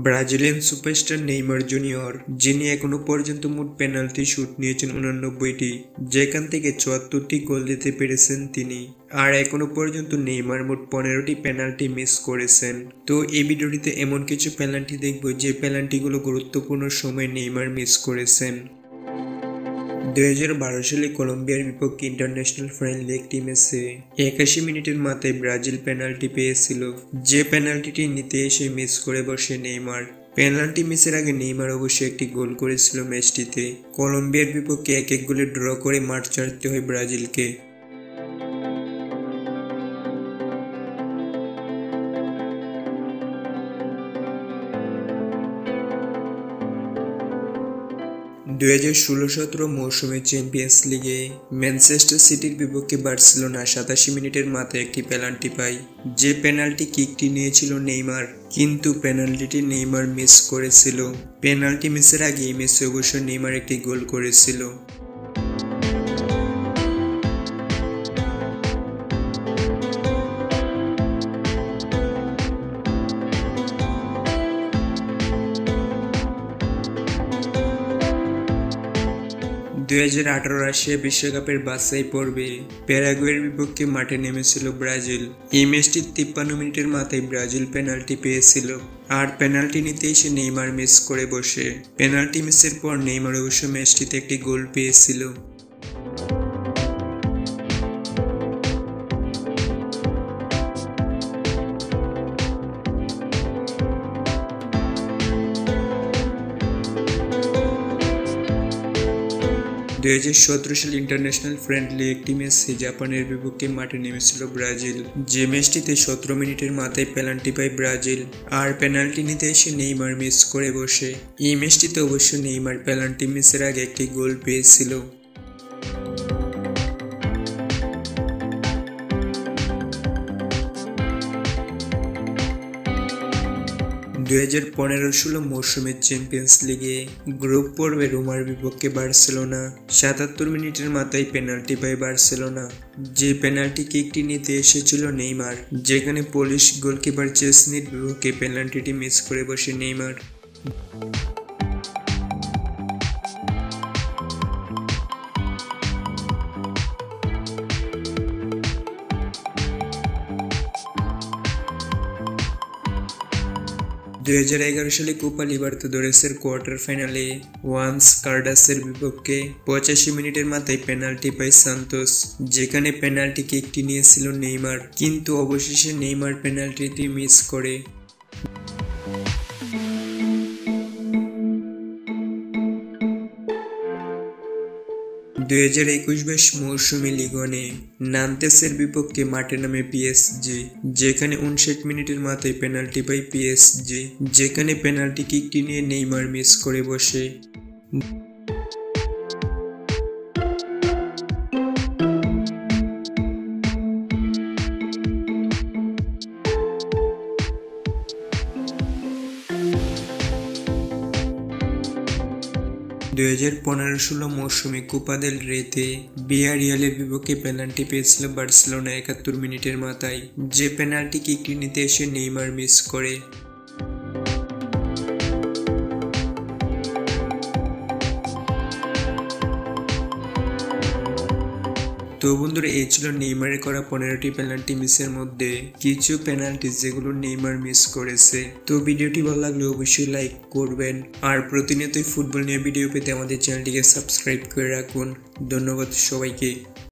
Brazilian superstar Neymar junior, যিনি এখনো পর্যন্ত মোট পেনাল্টি শুট নিয়েছেন 89টি, যেখান থেকে 74টি গোল দিতে পেরেছেন তিনি। আর এখনো পর্যন্ত নেইমার মোট 15টি পেনাল্টি মিস করেছেন। তো এই ভিডিওটিতে এমন কিছু পেনাল্টি দেখব যে পেনাল্টিগুলো গুরুত্বপূর্ণ সময়ে নেইমার মিস করেছেন। 2012 সালে কলম্বিয়ার বিপক্ষে ইন্টারন্যাশনাল ফ্রেন্ডলি একটি ম্যাচে 81 মিনিটের মাথায় ব্রাজিল পেনাল্টি পেয়েছিল, যে পেনাল্টিটি নিতে এসে মিস করে বসে নেইমার। পেনাল্টি মিসের আগে নেইমার অবশ্যই একটি গোল করেছিল ম্যাচটিতে। কলম্বিয়ার বিপক্ষে 1-1 গোলে ড্র করে মাঠ ছাড়তে হয় ব্রাজিলকে। দু 2016-17 মৌসুমে চ্যাম্পিয়ন্স লিগে ম্যানচেস্টার সিটির বিপক্ষে বার্সেলোনা 87 মিনিটের মাথায় একটি পেনাল্টি পায়, যে পেনাল্টি কিকটি নিয়েছিল নেইমার, কিন্তু পেনাল্টিটি নেইমার মিস করেছিল। পেনাল্টি মিসের আগে এই ম্যাচে অবশ্য নেইমার একটি গোল করেছিল। দু 2018 রাশিয়া বিশ্বকাপের বাছাই পর্বে প্যারাগুয়ের বিপক্ষে মাঠে নেমেছিল ব্রাজিল। এই ম্যাচটির 53 মিনিটের মাথায় ব্রাজিল পেনাল্টি পেয়েছিল, আর পেনাল্টি নিতে এসে নেইমার মিস করে বসে। পেনাল্টি মিসের পর নেইমার অবশ্য ম্যাচটিতে একটি গোল পেয়েছিল। 2017 সালে ইন্টারন্যাশনাল ফ্রেন্ডলি একটি ম্যাচে জাপানের বিপক্ষে মাঠে নেমেছিল ব্রাজিল, যে ম্যাচটিতে 17 মিনিটের মাথায় পেনাল্টি পায় ব্রাজিল, আর পেনাল্টি নিতে এসে নেইমার মিস করে বসে। এই ম্যাচটিতে অবশ্য নেইমার পেনাল্টি মিসের আগে একটি গোল পেয়েছিল। 2015-16 মৌসুমে চ্যাম্পিয়ন্স লিগে গ্রুপ পর্বে রোমার বিপক্ষে বার্সেলোনা 77 মিনিটের মাথায় পেনাল্টি পায় বার্সেলোনা, যে পেনাল্টি কিকটি নিতে এসেছিল নেইমার, যেখানে পোলিশ গোলকিপার চেসনির বিপক্ষে পেনাল্টিটি মিস করে বসে নেইমার। দু 2011 সালে কোপা লিবার্তাদোরেসের কোয়ার্টার ফাইনালে ওয়ান্স কার্ডাসের বিপক্ষে 85 মিনিটের মাথায় পেনাল্টি পায় সান্তোস, যেখানে পেনাল্টি কিকটি নিয়েছিল নেইমার, কিন্তু অবশেষে নেইমার পেনাল্টিটি মিস করে। 2021-22 মৌসুমে লিগ ওয়ানে নান্তেসের বিপক্ষে মাঠে নামে পিএসজি, যেখানে 59 মিনিটের মাথায় পেনাল্টি পায় পিএসজি, যেখানে পেনাল্টি কিকটি নিয়ে নেইমার মিস করে বসে। 2015-16 মৌসুমে কোপা দেল রেতে ভিয়ারিয়ালের বিপক্ষে পেনাল্টি পেয়েছিল বার্সেলোনা 71 মিনিটের মাথায়, যে পেনাল্টি কিকটি নিতে এসে নেইমার মিস করে। তো বন্ধুরা, এই ছিল নেইমারের করা 15টি পেনাল্টি মিসের মধ্যে কিছু পেনাল্টি যেগুলো নেইমার মিস করেছে। তো ভিডিওটি ভালো লাগলে অবশ্যই লাইক করবেন, আর প্রতিনিয়তই ফুটবল নিয়ে ভিডিও পেতে আমাদের চ্যানেলটিকে সাবস্ক্রাইব করে রাখুন। ধন্যবাদ সবাইকে।